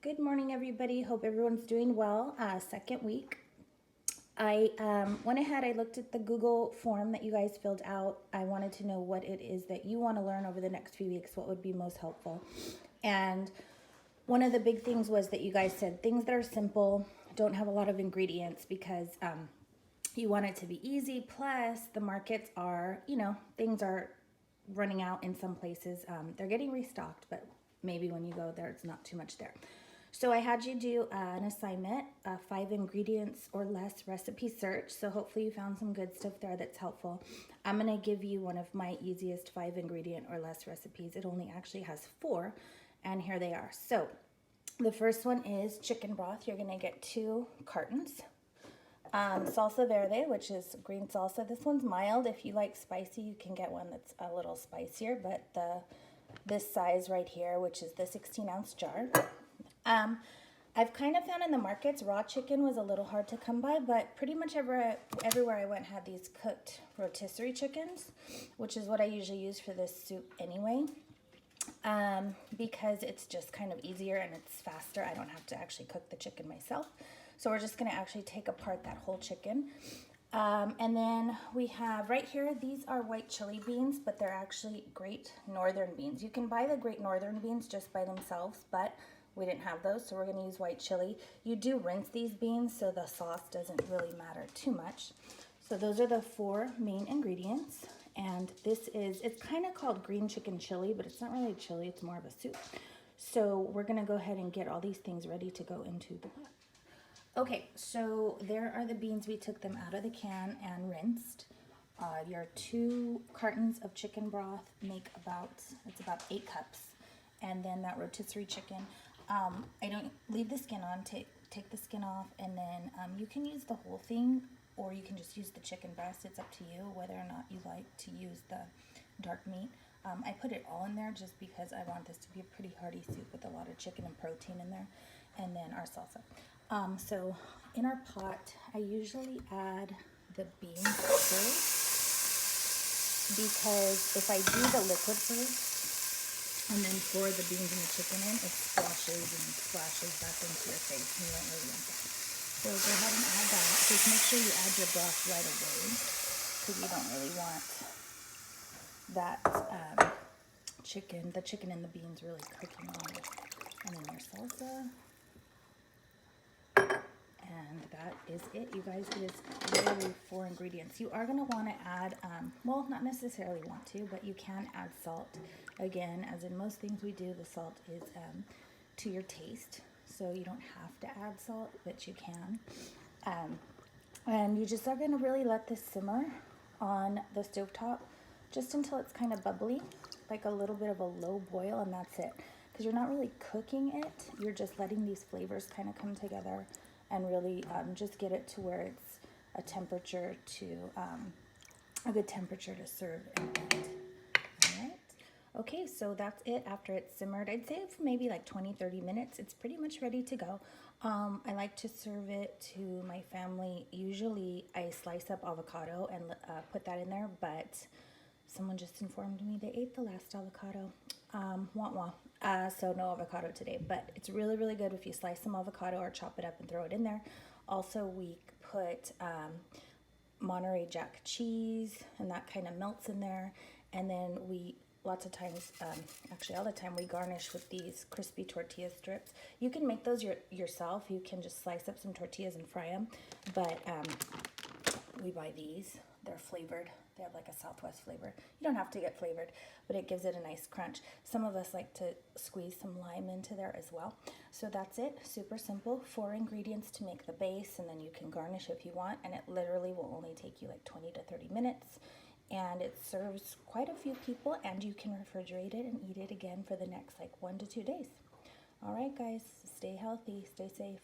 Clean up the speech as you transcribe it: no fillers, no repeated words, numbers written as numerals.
Good morning, everybody. Hope everyone's doing well. Second week. I went ahead, I looked at the Google form that you guys filled out. I wanted to know what it is that you want to learn over the next few weeks, what would be most helpful. And one of the big things was that you guys said things that are simple, don't have a lot of ingredients because you want it to be easy. Plus, the markets are, things are running out in some places. They're getting restocked, but maybe when you go there, it's not too much there. So I had you do an assignment, 5 ingredients or less recipe search. So hopefully you found some good stuff there that's helpful. I'm going to give you one of my easiest 5 ingredient or less recipes. It only actually has 4, and here they are. So the first one is chicken broth. You're going to get 2 cartons. Salsa verde, which is green salsa. This one's mild. If you like spicy, you can get one that's a little spicier, but this size right here, which is the 16-ounce jar. I've kind of found in the markets raw chicken was a little hard to come by, but pretty much everywhere I went had these cooked rotisserie chickens, which is what I usually use for this soup anyway, because it's just kind of easier and it's faster. I don't have to actually cook the chicken myself. So we're just going to actually take apart that whole chicken. And then we have right here, these are white chili beans, but they're actually Great Northern beans. You can buy the Great Northern beans just by themselves, but we didn't have those, so we're going to use white chili. You do rinse these beans, so the sauce doesn't really matter too much. So those are the 4 main ingredients. And this is, it's kind of called green chicken chili, but it's not really chili, it's more of a soup. So we're going to go ahead and get all these things ready to go into the pot. Okay, so there are the beans. We took them out of the can and rinsed. Your 2 cartons of chicken broth make about 8 cups. And then that rotisserie chicken. I don't leave the skin on, take the skin off, and then you can use the whole thing, or you can just use the chicken breast. It's up to you whether or not you like to use the dark meat. I put it all in there just because I want this to be a pretty hearty soup with a lot of chicken and protein in there, and then our salsa. So in our pot, I usually add the beans first, because if I do the liquid first, and then pour the beans and the chicken in, it splashes back into your face, and you don't really want that. So go ahead and add that. Just make sure you add your broth right away, because you don't really want that the chicken and the beans really cooking on. And then your salsa. And that is it, you guys. It is literally 4 ingredients. You are going to want to add, well, not necessarily want to, but you can add salt. Again, as in most things we do, the salt is to your taste. So you don't have to add salt, but you can. And you just are going to really let this simmer on the stovetop just until it's kind of bubbly, like a little bit of a low boil, and that's it. Because you're not really cooking it, you're just letting these flavors kind of come together and really just get it to where it's a temperature to, a good temperature to serve and eat. All right. Okay, so that's it after it's simmered. I'd say for maybe like 20-30 minutes, it's pretty much ready to go. I like to serve it to my family. Usually I slice up avocado and put that in there, but someone just informed me they ate the last avocado. Wah wah. So no avocado today, but it's really, really good if you slice some avocado or chop it up and throw it in there. Also, we put Monterey Jack cheese, and that kind of melts in there. And then we, lots of times, actually all the time, we garnish with these crispy tortilla strips. You can make those yourself. You can just slice up some tortillas and fry them, but we buy these. They're flavored. They have like a Southwest flavor. You don't have to get flavored, but it gives it a nice crunch. Some of us like to squeeze some lime into there as well. So that's it. Super simple. 4 ingredients to make the base, and then you can garnish if you want, and it literally will only take you like 20 to 30 minutes. And it serves quite a few people, and you can refrigerate it and eat it again for the next like 1 to 2 days. All right, guys, stay healthy, stay safe.